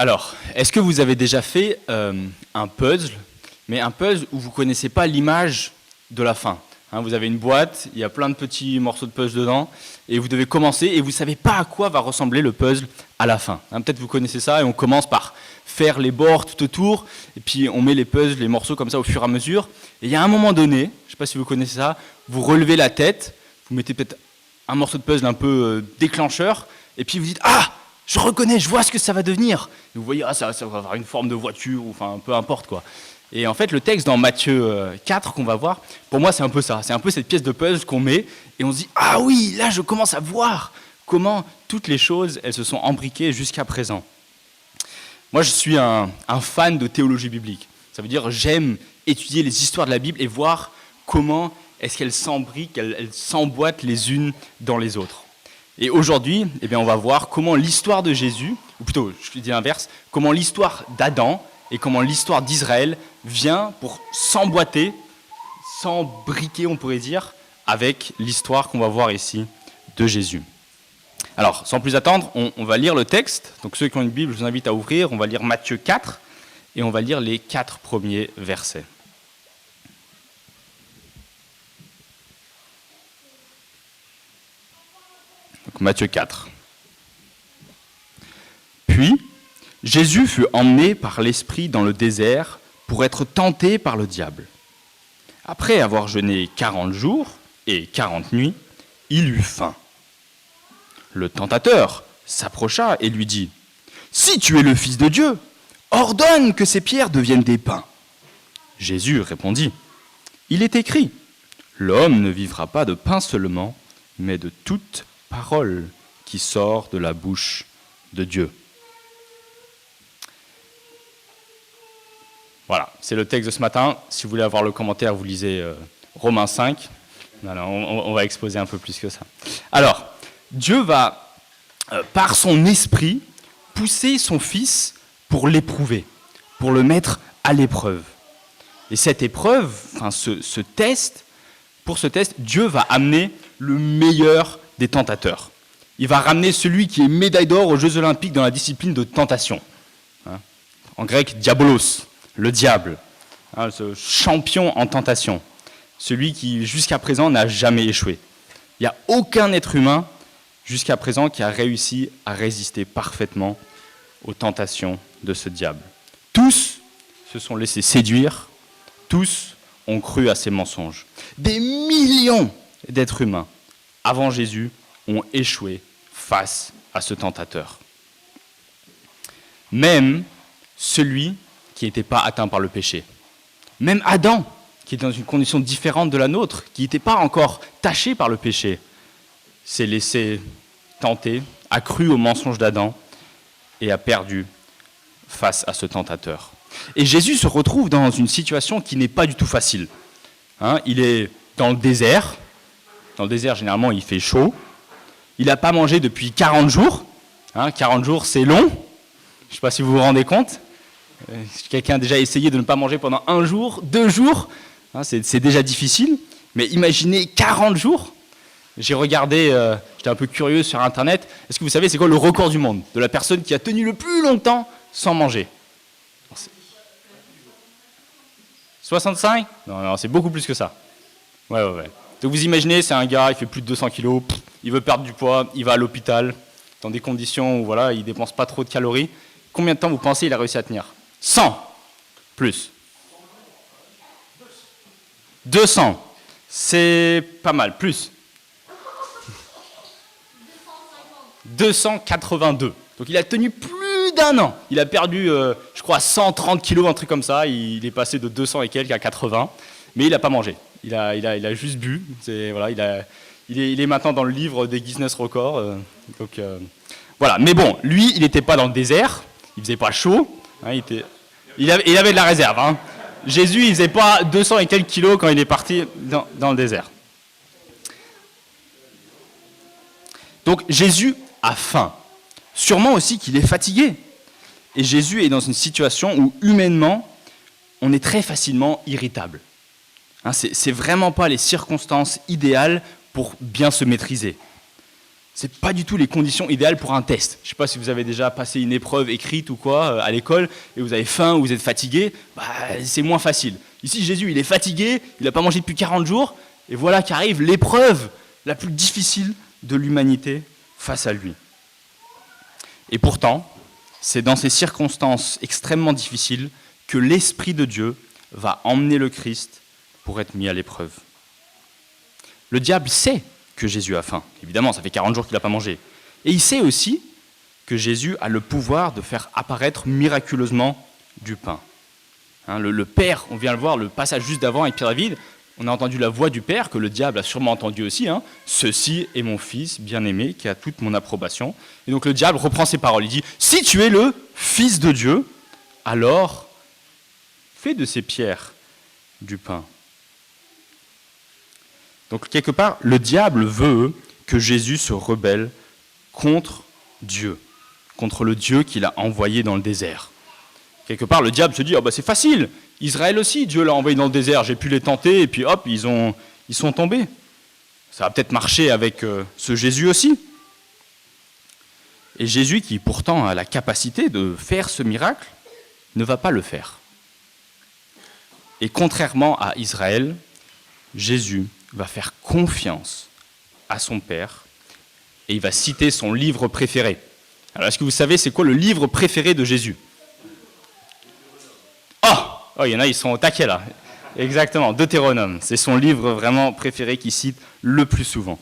Alors, est-ce que vous avez déjà fait un puzzle, mais un puzzle où vous ne connaissez pas l'image de la fin? Vous avez une boîte, il y a plein de petits morceaux de puzzle dedans, et vous devez commencer, et vous ne savez pas à quoi va ressembler le puzzle à la fin. Peut-être vous connaissez ça, et on commence par faire les bords tout autour, et puis on met les puzzles, les morceaux comme ça au fur et à mesure. Et il y a un moment donné, je ne sais pas si vous connaissez ça, vous relevez la tête, vous mettez peut-être un morceau de puzzle un peu déclencheur, et puis vous dites « Ah, je reconnais, je vois ce que ça va devenir !» Et vous voyez « Ah, ça va avoir une forme de voiture, ou enfin, peu importe quoi. » Et en fait, le texte dans Matthieu 4 qu'on va voir, pour moi, c'est un peu ça. C'est un peu cette pièce de puzzle qu'on met et on se dit « Ah oui, là, je commence à voir comment toutes les choses, elles se sont embriquées jusqu'à présent. » Moi, je suis un fan de théologie biblique. Ça veut dire j'aime étudier les histoires de la Bible et voir comment est-ce qu'elles s'embriquent, elles s'emboîtent les unes dans les autres. Et aujourd'hui, on va voir comment l'histoire de Jésus, ou plutôt, je dis l'inverse, comment l'histoire d'Adam et comment l'histoire d'Israël vient pour s'emboîter, s'embriquer, on pourrait dire, avec l'histoire qu'on va voir ici de Jésus. Alors, sans plus attendre, on va lire le texte. Donc ceux qui ont une Bible, je vous invite à ouvrir. On va lire Matthieu 4 et on va lire les 4 premiers versets. Donc Matthieu 4. Puis, Jésus fut emmené par l'Esprit dans le désert pour être tenté par le diable. Après avoir jeûné 40 jours et 40 nuits, il eut faim. Le tentateur s'approcha et lui dit « Si tu es le Fils de Dieu, ordonne que ces pierres deviennent des pains. » Jésus répondit « Il est écrit, l'homme ne vivra pas de pain seulement, mais de toute parole qui sort de la bouche de Dieu. » Voilà, c'est le texte de ce matin. Si vous voulez avoir le commentaire, vous lisez Romains 5. On va exposer un peu plus que ça. Alors, Dieu va, par son esprit, pousser son Fils pour l'éprouver, pour le mettre à l'épreuve. Et cette épreuve, ce test, pour ce test, Dieu va amener le meilleur des tentateurs. Il va ramener celui qui est médaille d'or aux Jeux Olympiques dans la discipline de tentation. En grec, diabolos, le diable, ce champion en tentation, celui qui jusqu'à présent n'a jamais échoué. Il n'y a aucun être humain jusqu'à présent qui a réussi à résister parfaitement aux tentations de ce diable. Tous se sont laissés séduire, tous ont cru à ses mensonges. Des millions d'êtres humains, avant Jésus, ont échoué face à ce tentateur. Même celui qui n'était pas atteint par le péché. Même Adam, qui est dans une condition différente de la nôtre, qui n'était pas encore taché par le péché, s'est laissé tenter, a cru au mensonge d'Adam et a perdu face à ce tentateur. Et Jésus se retrouve dans une situation qui n'est pas du tout facile. Il est dans le désert. Dans le désert, généralement, il fait chaud. Il n'a pas mangé depuis 40 jours. 40 jours, c'est long. Je ne sais pas si vous vous rendez compte. Quelqu'un a déjà essayé de ne pas manger pendant 1 jour, 2 jours. C'est déjà difficile. Mais imaginez 40 jours. J'ai regardé, j'étais un peu curieux sur Internet. Est-ce que vous savez c'est quoi le record du monde de la personne qui a tenu le plus longtemps sans manger? 65? Non, c'est beaucoup plus que ça. Ouais. Donc vous imaginez, c'est un gars, il fait plus de 200 kilos, il veut perdre du poids, il va à l'hôpital, dans des conditions où il ne dépense pas trop de calories. Combien de temps vous pensez il a réussi à tenir? 100 plus. 200. C'est pas mal. Plus. 282. Donc il a tenu plus d'1 an. Il a perdu, je crois, 130 kilos, un truc comme ça. Il est passé de 200 et quelques à 80. Mais il n'a pas mangé. Il a juste bu. Il est maintenant dans le livre des Guinness Records. Voilà. Mais bon, lui, il n'était pas dans le désert. Il faisait pas chaud. Il avait de la réserve. Jésus, il faisait pas 200 et quelques kilos quand il est parti dans le désert. Donc Jésus a faim. Sûrement aussi qu'il est fatigué. Et Jésus est dans une situation où, humainement, on est très facilement irritable. C'est vraiment pas les circonstances idéales pour bien se maîtriser. c'est pas du tout les conditions idéales pour un test. Je ne sais pas si vous avez déjà passé une épreuve écrite ou quoi à l'école et vous avez faim ou vous êtes fatigué, c'est moins facile. Ici, Jésus, il est fatigué, il n'a pas mangé depuis 40 jours, et voilà qu'arrive l'épreuve la plus difficile de l'humanité face à lui. Et pourtant, c'est dans ces circonstances extrêmement difficiles que l'Esprit de Dieu va emmener le Christ pour être mis à l'épreuve. Le diable sait que Jésus a faim. Évidemment, ça fait 40 jours qu'il n'a pas mangé. Et il sait aussi que Jésus a le pouvoir de faire apparaître miraculeusement du pain. Le Père, on vient le voir, le passage juste d'avant avec Pierre-David, on a entendu la voix du Père, que le diable a sûrement entendu aussi. « Ceci est mon Fils bien-aimé, qui a toute mon approbation. » Et donc le diable reprend ses paroles. Il dit « Si tu es le Fils de Dieu, alors fais de ces pierres du pain. » Donc quelque part, le diable veut que Jésus se rebelle contre Dieu, contre le Dieu qu'il a envoyé dans le désert. Quelque part, le diable se dit c'est facile, Israël aussi, Dieu l'a envoyé dans le désert, j'ai pu les tenter, et puis hop, ils sont tombés. Ça va peut-être marcher avec ce Jésus aussi. Et Jésus, qui pourtant a la capacité de faire ce miracle, ne va pas le faire. Et contrairement à Israël, Jésus va faire confiance à son Père et il va citer son livre préféré. Alors, est-ce que vous savez c'est quoi le livre préféré de Jésus ? Oh, il y en a, ils sont au taquet là. Exactement, Deutéronome. C'est son livre vraiment préféré qu'il cite le plus souvent.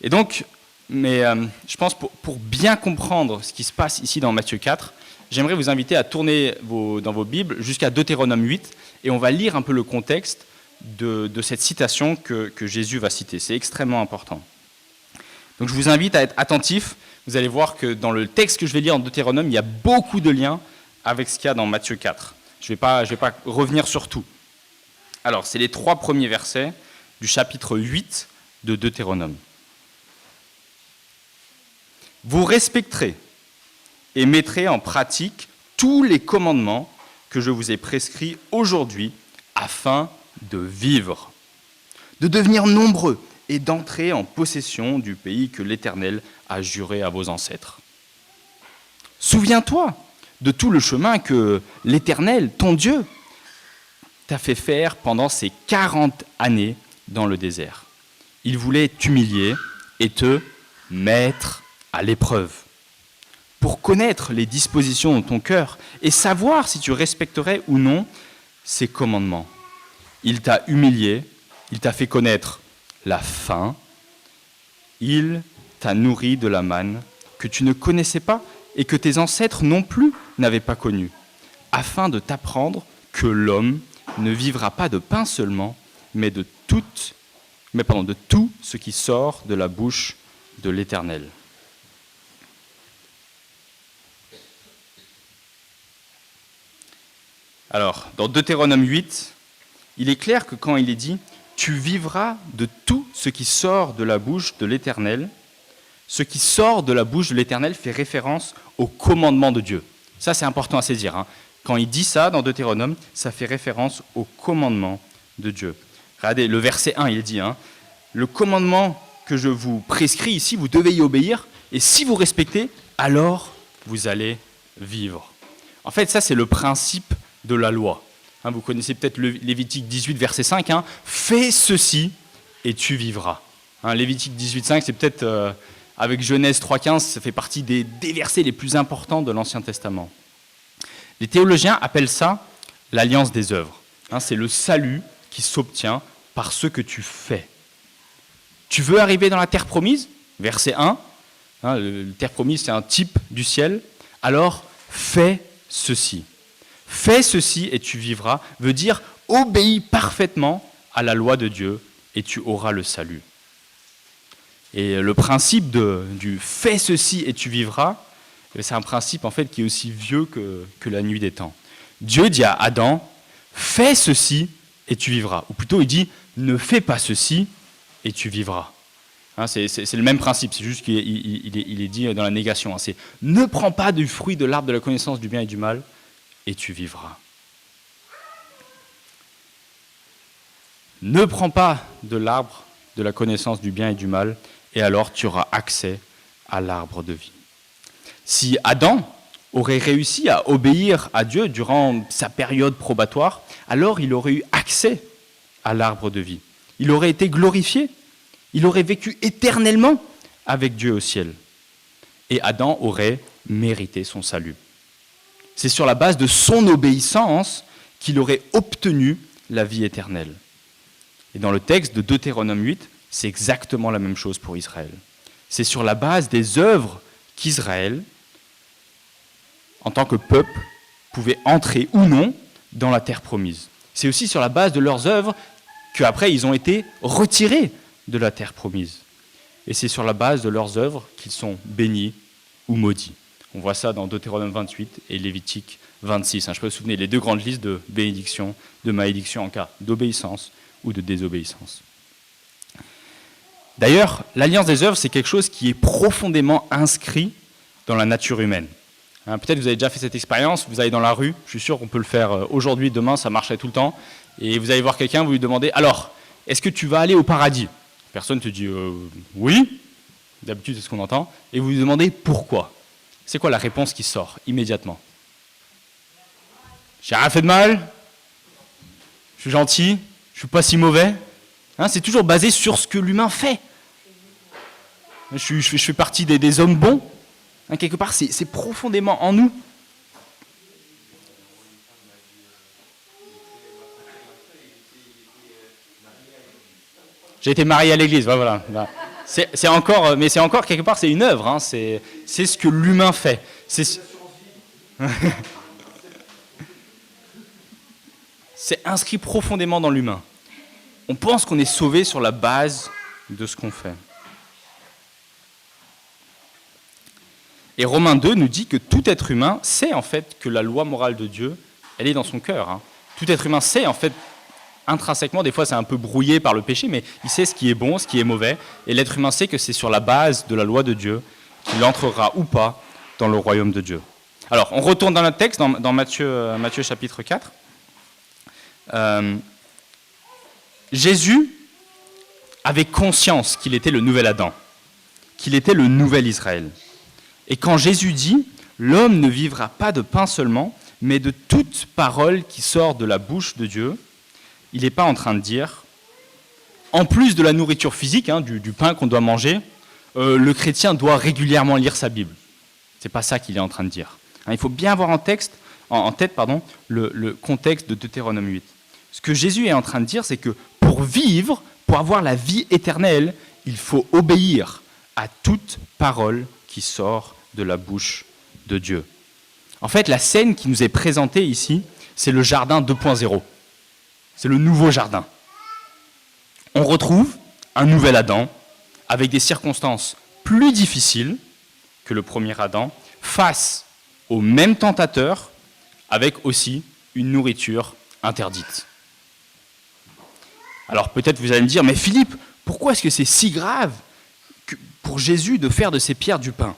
Et donc, je pense pour bien comprendre ce qui se passe ici dans Matthieu 4, j'aimerais vous inviter à tourner dans vos Bibles jusqu'à Deutéronome 8 et on va lire un peu le contexte de cette citation que Jésus va citer. C'est extrêmement important. Donc je vous invite à être attentifs. Vous allez voir que dans le texte que je vais lire en Deutéronome, il y a beaucoup de liens avec ce qu'il y a dans Matthieu 4. Je vais pas revenir sur tout. Alors, c'est les 3 premiers versets du chapitre 8 de Deutéronome. Vous respecterez et mettrez en pratique tous les commandements que je vous ai prescrits aujourd'hui afin de vivre, de devenir nombreux et d'entrer en possession du pays que l'Éternel a juré à vos ancêtres. Souviens-toi de tout le chemin que l'Éternel, ton Dieu, t'a fait faire pendant ces 40 années dans le désert. Il voulait t'humilier et te mettre à l'épreuve pour connaître les dispositions de ton cœur et savoir si tu respecterais ou non ses commandements. Il t'a humilié, il t'a fait connaître la faim, il t'a nourri de la manne que tu ne connaissais pas et que tes ancêtres non plus n'avaient pas connue, afin de t'apprendre que l'homme ne vivra pas de pain seulement, mais de tout ce qui sort de la bouche de l'Éternel. Alors, dans Deutéronome 8, il est clair que quand il est dit « Tu vivras de tout ce qui sort de la bouche de l'Éternel », ce qui sort de la bouche de l'Éternel fait référence au commandement de Dieu. Ça, c'est important à saisir. Quand il dit ça dans Deutéronome, ça fait référence au commandement de Dieu. Regardez, le verset 1, il dit « Le commandement que je vous prescris ici, vous devez y obéir, et si vous respectez, alors vous allez vivre. » En fait, ça, c'est le principe de la loi. Vous connaissez peut-être Lévitique 18, verset 5. Fais ceci et tu vivras. Lévitique 18, 5, c'est peut-être, avec Genèse 3, 15, ça fait partie des versets les plus importants de l'Ancien Testament. Les théologiens appellent ça l'alliance des œuvres. C'est le salut qui s'obtient par ce que tu fais. Tu veux arriver dans la terre promise ? Verset 1. La terre promise, c'est un type du ciel. Alors, fais ceci. Fais ceci et tu vivras, veut dire obéis parfaitement à la loi de Dieu et tu auras le salut. Et le principe du fais ceci et tu vivras, c'est un principe en fait qui est aussi vieux que la nuit des temps. Dieu dit à Adam, fais ceci et tu vivras. Ou plutôt il dit, ne fais pas ceci et tu vivras. C'est le même principe, c'est juste qu'il est dit dans la négation. C'est ne prends pas du fruit de l'arbre de la connaissance du bien et du mal et tu vivras. Ne prends pas de l'arbre de la connaissance du bien et du mal et alors tu auras accès à l'arbre de vie. Si Adam aurait réussi à obéir à Dieu durant sa période probatoire, alors il aurait eu accès à l'arbre de vie. Il aurait été glorifié, il aurait vécu éternellement avec Dieu au ciel. Et Adam aurait mérité son salut. C'est sur la base de son obéissance qu'il aurait obtenu la vie éternelle. Et dans le texte de Deutéronome 8, c'est exactement la même chose pour Israël. C'est sur la base des œuvres qu'Israël, en tant que peuple, pouvait entrer ou non dans la terre promise. C'est aussi sur la base de leurs œuvres qu'après ils ont été retirés de la terre promise. Et c'est sur la base de leurs œuvres qu'ils sont bénis ou maudits. On voit ça dans Deutéronome 28 et Lévitique 26. Je peux vous souvenir les deux grandes listes de bénédiction, de malédiction en cas d'obéissance ou de désobéissance. D'ailleurs, l'alliance des œuvres, c'est quelque chose qui est profondément inscrit dans la nature humaine. Peut-être que vous avez déjà fait cette expérience, vous allez dans la rue, je suis sûr qu'on peut le faire aujourd'hui, demain, ça marcherait tout le temps, et vous allez voir quelqu'un, vous lui demandez « Alors, est-ce que tu vas aller au paradis ?» Personne te dit « Oui », d'habitude c'est ce qu'on entend, et vous lui demandez « Pourquoi ?» C'est quoi la réponse qui sort immédiatement? J'ai rien fait de mal, je suis gentil, je suis pas si mauvais. C'est toujours basé sur ce que l'humain fait. Je fais partie des hommes bons. Quelque part, c'est profondément en nous. J'ai été marié à l'église, voilà. C'est encore, mais c'est encore quelque part, c'est une œuvre. C'est ce que l'humain fait. C'est inscrit profondément dans l'humain. On pense qu'on est sauvé sur la base de ce qu'on fait. Et Romains 2 nous dit que tout être humain sait en fait que la loi morale de Dieu, elle est dans son cœur. Tout être humain sait en fait intrinsèquement, des fois c'est un peu brouillé par le péché, mais il sait ce qui est bon, ce qui est mauvais. Et l'être humain sait que c'est sur la base de la loi de Dieu qu'il entrera ou pas dans le royaume de Dieu. Alors, on retourne dans notre texte, dans Matthieu chapitre 4. Jésus avait conscience qu'il était le nouvel Adam, qu'il était le nouvel Israël. Et quand Jésus dit « L'homme ne vivra pas de pain seulement, mais de toute parole qui sort de la bouche de Dieu », il n'est pas en train de dire, en plus de la nourriture physique, du pain qu'on doit manger, le chrétien doit régulièrement lire sa Bible. Ce n'est pas ça qu'il est en train de dire. Il faut bien avoir en tête le contexte de Deutéronome 8. Ce que Jésus est en train de dire, c'est que pour vivre, pour avoir la vie éternelle, il faut obéir à toute parole qui sort de la bouche de Dieu. En fait, la scène qui nous est présentée ici, c'est le jardin 2.0. C'est le nouveau jardin. On retrouve un nouvel Adam avec des circonstances plus difficiles que le premier Adam, face au même tentateur, avec aussi une nourriture interdite. Alors peut-être vous allez me dire, mais Philippe, pourquoi est-ce que c'est si grave pour Jésus de faire de ces pierres du pain?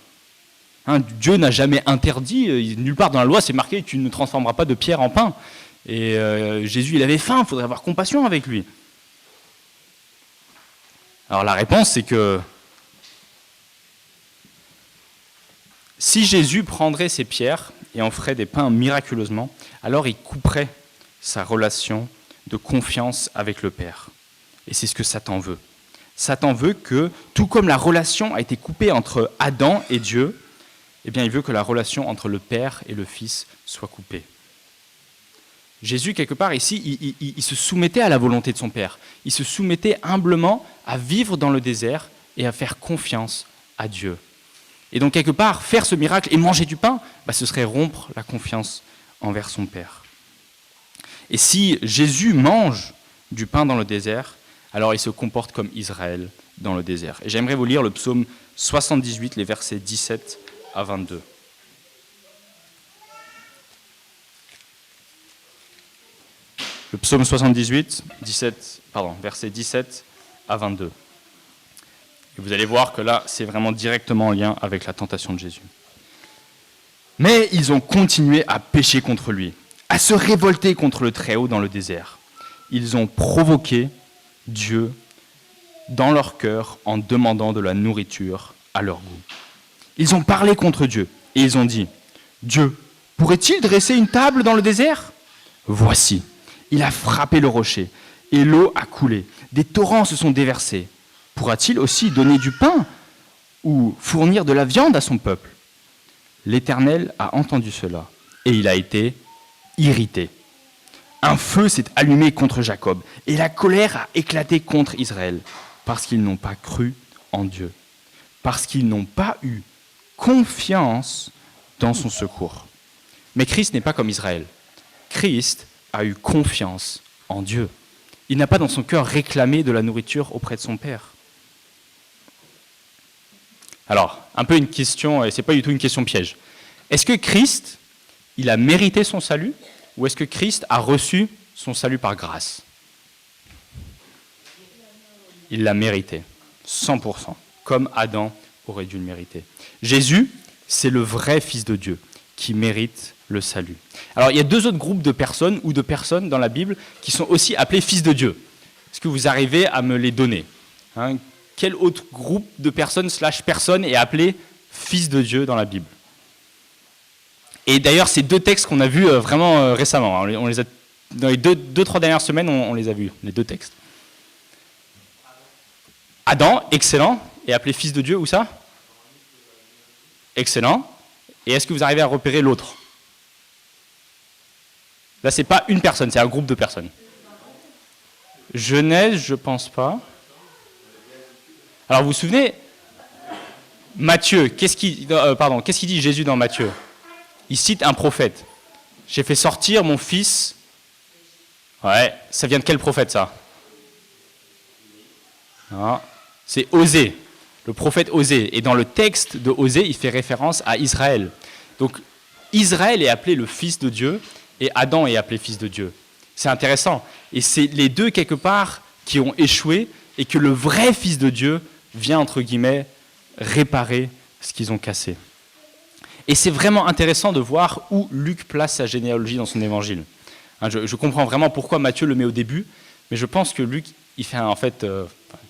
Dieu n'a jamais interdit, nulle part dans la loi c'est marqué, tu ne transformeras pas de pierre en pain. Et Jésus, il avait faim, il faudrait avoir compassion avec lui. Alors la réponse, c'est que si Jésus prendrait ces pierres et en ferait des pains miraculeusement, alors il couperait sa relation de confiance avec le Père. Et c'est ce que Satan veut. Satan veut que, tout comme la relation a été coupée entre Adam et Dieu, eh bien, il veut que la relation entre le Père et le Fils soit coupée. Jésus, quelque part, ici, il se soumettait à la volonté de son Père. Il se soumettait humblement à vivre dans le désert et à faire confiance à Dieu. Et donc, quelque part, faire ce miracle et manger du pain, ce serait rompre la confiance envers son Père. Et si Jésus mange du pain dans le désert, alors il se comporte comme Israël dans le désert. Et j'aimerais vous lire le psaume 78, les versets 17 à 22. Le psaume 78, versets 17 à 22. Et vous allez voir que là, c'est vraiment directement en lien avec la tentation de Jésus. Mais ils ont continué à pécher contre lui, à se révolter contre le Très-Haut dans le désert. Ils ont provoqué Dieu dans leur cœur en demandant de la nourriture à leur goût. Ils ont parlé contre Dieu et ils ont dit, « Dieu, pourrait-il dresser une table dans le désert ? Voici, il a frappé le rocher et l'eau a coulé, des torrents se sont déversés. Pourra-t-il aussi donner du pain ou fournir de la viande à son peuple ? » L'Éternel a entendu cela et il a été irrité. Un feu s'est allumé contre Jacob et la colère a éclaté contre Israël parce qu'ils n'ont pas cru en Dieu, parce qu'ils n'ont pas eu confiance dans son secours. Mais Christ n'est pas comme Israël. Christ a eu confiance en Dieu. Il n'a pas dans son cœur réclamé de la nourriture auprès de son Père. Alors, un peu une question, et ce n'est pas du tout une question piège. Est-ce que Christ, il a mérité son salut, ou est-ce que Christ a reçu son salut par grâce ? Il l'a mérité, 100%, comme Adam aurait dû le mériter. Jésus, c'est le vrai Fils de Dieu qui mérite le salut. Alors, il y a deux autres groupes de personnes ou de personnes dans la Bible qui sont aussi appelés Fils de Dieu. Est-ce que vous arrivez à me les donner ? Quel autre groupe de personnes / personnes est appelé Fils de Dieu dans la Bible ? Et d'ailleurs, ces deux textes qu'on a vus vraiment récemment, on les a, dans les 2-3 dernières semaines, on les a vus, les deux textes. Adam, excellent, est appelé Fils de Dieu, où ça ? Excellent. Et est-ce que vous arrivez à repérer l'autre ? Là, ce n'est pas une personne, c'est un groupe de personnes. Genèse, je ne pense pas. Alors, vous vous souvenez, Matthieu, qu'est-ce qu'il dit Jésus dans Matthieu ? Il cite un prophète. J'ai fait sortir mon fils. Ouais, ça vient de quel prophète, ça ? Non, c'est Osée, le prophète Osée. Et dans le texte de Osée, il fait référence à Israël. Donc, Israël est appelé le fils de Dieu et Adam est appelé fils de Dieu. C'est intéressant. Et c'est les deux, quelque part, qui ont échoué et que le vrai fils de Dieu vient, entre guillemets, réparer ce qu'ils ont cassé. Et c'est vraiment intéressant de voir où Luc place sa généalogie dans son évangile. Je comprends vraiment pourquoi Matthieu le met au début, mais je pense que Luc, il fait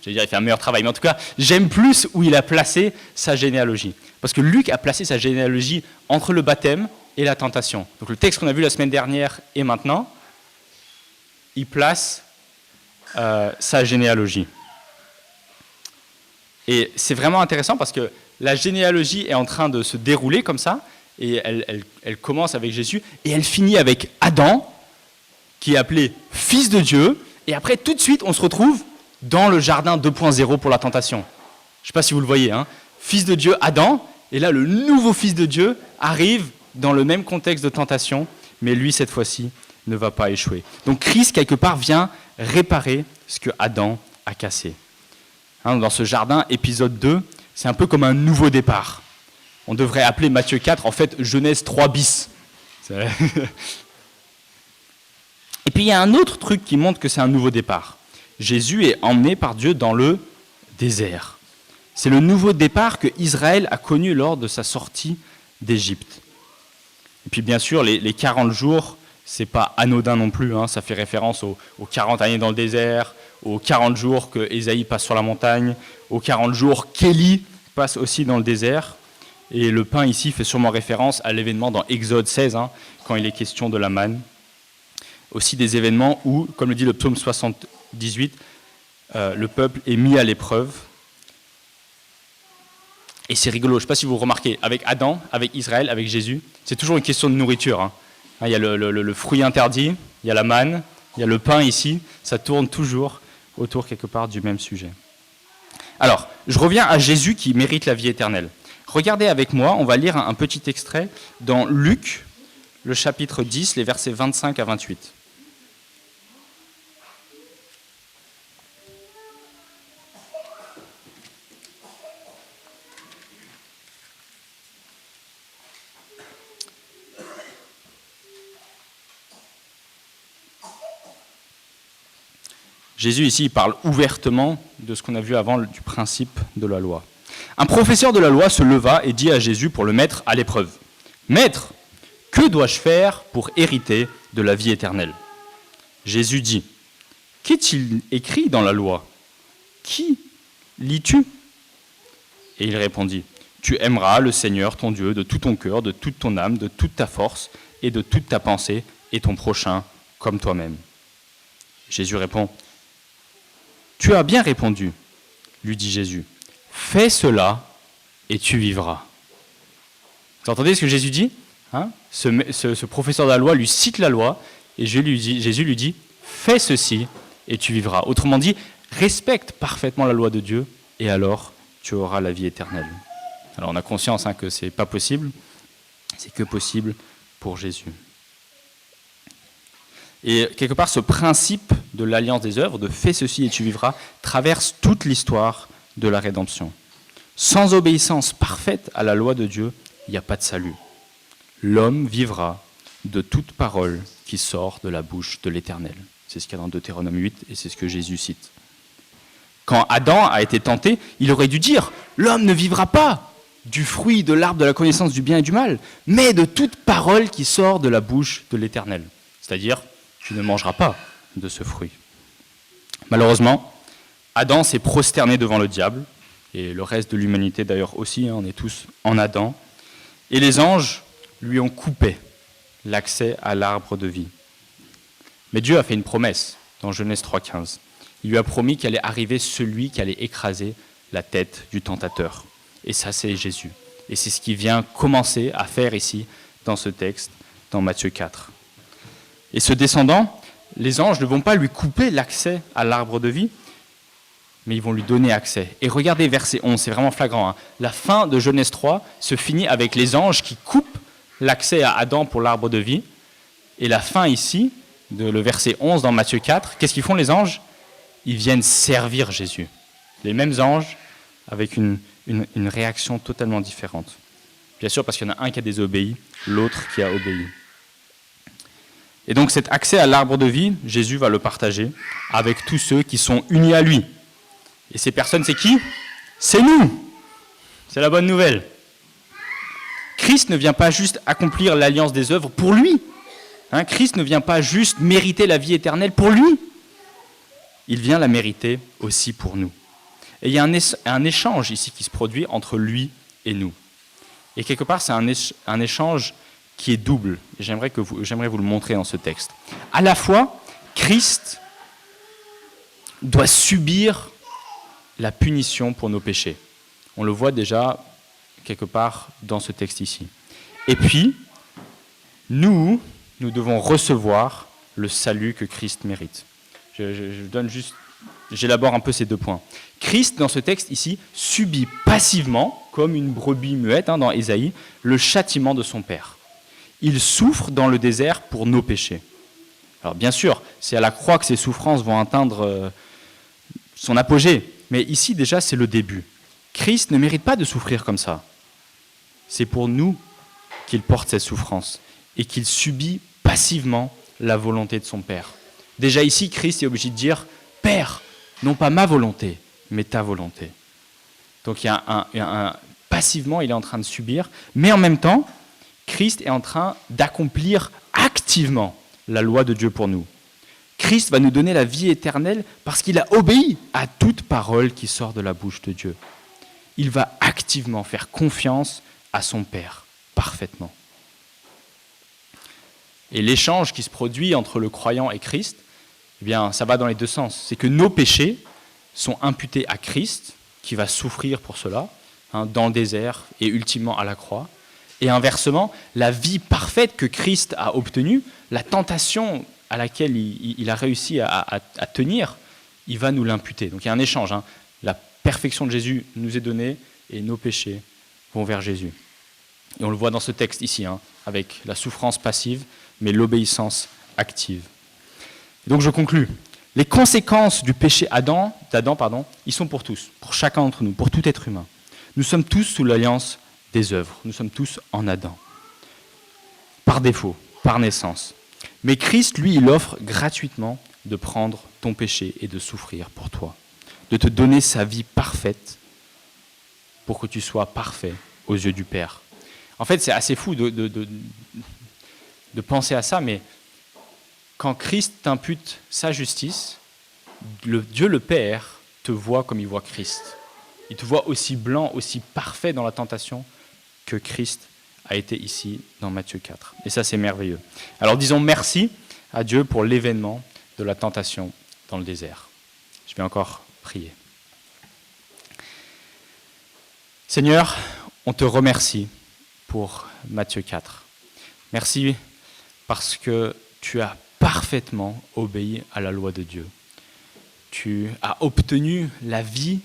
il fait un meilleur travail. Mais en tout cas, j'aime plus où il a placé sa généalogie. Parce que Luc a placé sa généalogie entre le baptême et la tentation. Donc le texte qu'on a vu la semaine dernière et maintenant, il place sa généalogie. Et c'est vraiment intéressant parce que la généalogie est en train de se dérouler comme ça, et elle commence avec Jésus, et elle finit avec Adam, qui est appelé fils de Dieu, et après tout de suite on se retrouve dans le jardin 2.0 pour la tentation. Je ne sais pas si vous le voyez, fils de Dieu, Adam, et là le nouveau fils de Dieu arrive dans le même contexte de tentation, mais lui cette fois-ci ne va pas échouer. Donc Christ quelque part vient réparer ce que Adam a cassé. Dans ce jardin, épisode 2, c'est un peu comme un nouveau départ. On devrait appeler Matthieu 4, en fait, Genèse 3 bis. Et puis il y a un autre truc qui montre que c'est un nouveau départ. Jésus est emmené par Dieu dans le désert. C'est le nouveau départ que Israël a connu lors de sa sortie d'Égypte. Et puis bien sûr, les 40 jours, c'est pas anodin non plus. Ça fait référence aux 40 années dans le désert, aux 40 jours que Ésaïe passe sur la montagne, aux 40 jours qu'Élie passe aussi dans le désert. Et le pain ici fait sûrement référence à l'événement dans Exode 16, quand il est question de la manne. Aussi des événements où, comme le dit le psaume 78, le peuple est mis à l'épreuve. Et c'est rigolo, je ne sais pas si vous remarquez, avec Adam, avec Israël, avec Jésus, c'est toujours une question de nourriture. Il y a le fruit interdit, il y a la manne, il y a le pain ici, ça tourne toujours autour quelque part du même sujet. Alors, je reviens à Jésus qui mérite la vie éternelle. Regardez avec moi, on va lire un petit extrait dans Luc, le chapitre 10, les versets 25 à 28. Jésus, ici, il parle ouvertement de ce qu'on a vu avant du principe de la loi. Un professeur de la loi se leva et dit à Jésus pour le mettre à l'épreuve. « Maître, que dois-je faire pour hériter de la vie éternelle ?» Jésus dit, « Qu'est-il écrit dans la loi ? Qui lis-tu » Et il répondit, « Tu aimeras le Seigneur ton Dieu de tout ton cœur, de toute ton âme, de toute ta force et de toute ta pensée, et ton prochain comme toi-même. » Jésus répond, « Tu as bien répondu, lui dit Jésus. Fais cela et tu vivras. » Vous entendez ce que Jésus dit, ce professeur de la loi lui cite la loi, et Jésus lui dit, fais ceci et tu vivras. Autrement dit, respecte parfaitement la loi de Dieu, et alors tu auras la vie éternelle. Alors on a conscience que ce n'est pas possible, c'est que possible pour Jésus. Et quelque part, ce principe de l'alliance des œuvres, de fais ceci et tu vivras, traverse toute l'histoire de la rédemption. Sans obéissance parfaite à la loi de Dieu, il n'y a pas de salut. L'homme vivra de toute parole qui sort de la bouche de l'Éternel. C'est ce qu'il y a dans Deutéronome 8 et c'est ce que Jésus cite. Quand Adam a été tenté, il aurait dû dire « L'homme ne vivra pas du fruit de l'arbre de la connaissance du bien et du mal, mais de toute parole qui sort de la bouche de l'Éternel. » C'est-à-dire, tu ne mangeras pas de ce fruit. Malheureusement, Adam s'est prosterné devant le diable, et le reste de l'humanité d'ailleurs aussi, on est tous en Adam, et les anges lui ont coupé l'accès à l'arbre de vie. Mais Dieu a fait une promesse dans Genèse 3,15. Il lui a promis qu'il allait arriver celui qui allait écraser la tête du tentateur. Et ça, c'est Jésus. Et c'est ce qu'il vient commencer à faire ici, dans ce texte, dans Matthieu 4. Et ce descendant, les anges ne vont pas lui couper l'accès à l'arbre de vie, mais ils vont lui donner accès. Et regardez verset 11, c'est vraiment flagrant. La fin de Genèse 3 se finit avec les anges qui coupent l'accès à Adam pour l'arbre de vie. Et la fin ici, le verset 11 dans Matthieu 4, qu'est-ce qu'ils font les anges ? Ils viennent servir Jésus. Les mêmes anges avec une réaction totalement différente. Bien sûr, parce qu'il y en a un qui a désobéi, l'autre qui a obéi. Et donc cet accès à l'arbre de vie, Jésus va le partager avec tous ceux qui sont unis à lui. Et ces personnes, c'est qui ? C'est nous. C'est la bonne nouvelle. Christ ne vient pas juste accomplir l'alliance des œuvres pour lui. Christ ne vient pas juste mériter la vie éternelle pour lui. Il vient la mériter aussi pour nous. Et il y a un échange ici qui se produit entre lui et nous. Et quelque part, c'est un échange qui est double. Et j'aimerais vous le montrer dans ce texte. À la fois, Christ doit subir la punition pour nos péchés. On le voit déjà quelque part dans ce texte ici. Et puis, nous devons recevoir le salut que Christ mérite. J'élabore un peu ces deux points. Christ, dans ce texte ici, subit passivement, comme une brebis muette dans Ésaïe, le châtiment de son Père. Il souffre dans le désert pour nos péchés. Alors bien sûr, c'est à la croix que ces souffrances vont atteindre son apogée. Mais ici, déjà, c'est le début. Christ ne mérite pas de souffrir comme ça. C'est pour nous qu'il porte cette souffrance et qu'il subit passivement la volonté de son Père. Déjà ici, Christ est obligé de dire « Père, non pas ma volonté, mais ta volonté ». Donc passivement, il est en train de subir, mais en même temps, Christ est en train d'accomplir activement la loi de Dieu pour nous. Christ va nous donner la vie éternelle parce qu'il a obéi à toute parole qui sort de la bouche de Dieu. Il va activement faire confiance à son Père, parfaitement. Et l'échange qui se produit entre le croyant et Christ, eh bien, ça va dans les deux sens. C'est que nos péchés sont imputés à Christ, qui va souffrir pour cela, dans le désert et ultimement à la croix. Et inversement, la vie parfaite que Christ a obtenue, la tentation à laquelle il a réussi à tenir, il va nous l'imputer. Donc il y a un échange. La perfection de Jésus nous est donnée et nos péchés vont vers Jésus. Et on le voit dans ce texte ici, avec la souffrance passive, mais l'obéissance active. Donc je conclus. Les conséquences du péché d'Adam, ils sont pour tous, pour chacun d'entre nous, pour tout être humain. Nous sommes tous sous l'alliance des œuvres. Nous sommes tous en Adam. Par défaut, par naissance. Mais Christ, lui, il offre gratuitement de prendre ton péché et de souffrir pour toi. De te donner sa vie parfaite pour que tu sois parfait aux yeux du Père. En fait, c'est assez fou de penser à ça, mais quand Christ t'impute sa justice, Dieu le Père te voit comme il voit Christ. il te voit aussi blanc, aussi parfait dans la tentation que Christ a été ici dans Matthieu 4. Et ça, c'est merveilleux. Alors disons merci à Dieu pour l'événement de la tentation dans le désert. Je vais encore prier. Seigneur, on te remercie pour Matthieu 4. Merci parce que tu as parfaitement obéi à la loi de Dieu. Tu as obtenu la vie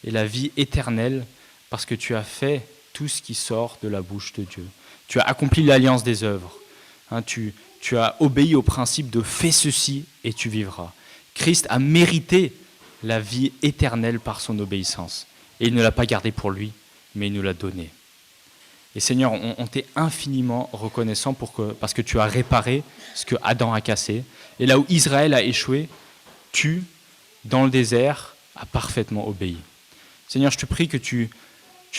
et la vie éternelle parce que tu as fait tout ce qui sort de la bouche de Dieu. Tu as accompli l'alliance des œuvres. Tu as obéi au principe de « fais ceci et tu vivras ». Christ a mérité la vie éternelle par son obéissance. Et il ne l'a pas gardée pour lui, mais il nous l'a donnée. Et Seigneur, on t'est infiniment reconnaissant parce que tu as réparé ce que Adam a cassé. Et là où Israël a échoué, tu, dans le désert, as parfaitement obéi. Seigneur, je te prie que tu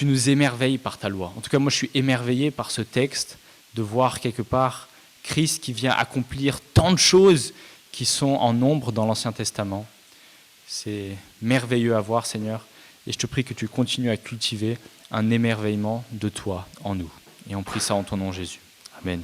nous émerveilles par ta loi. En tout cas, moi, je suis émerveillé par ce texte, de voir quelque part Christ qui vient accomplir tant de choses qui sont en nombre dans l'Ancien Testament. C'est merveilleux à voir, Seigneur, et je te prie que tu continues à cultiver un émerveillement de toi en nous. Et on prie ça en ton nom, Jésus. Amen.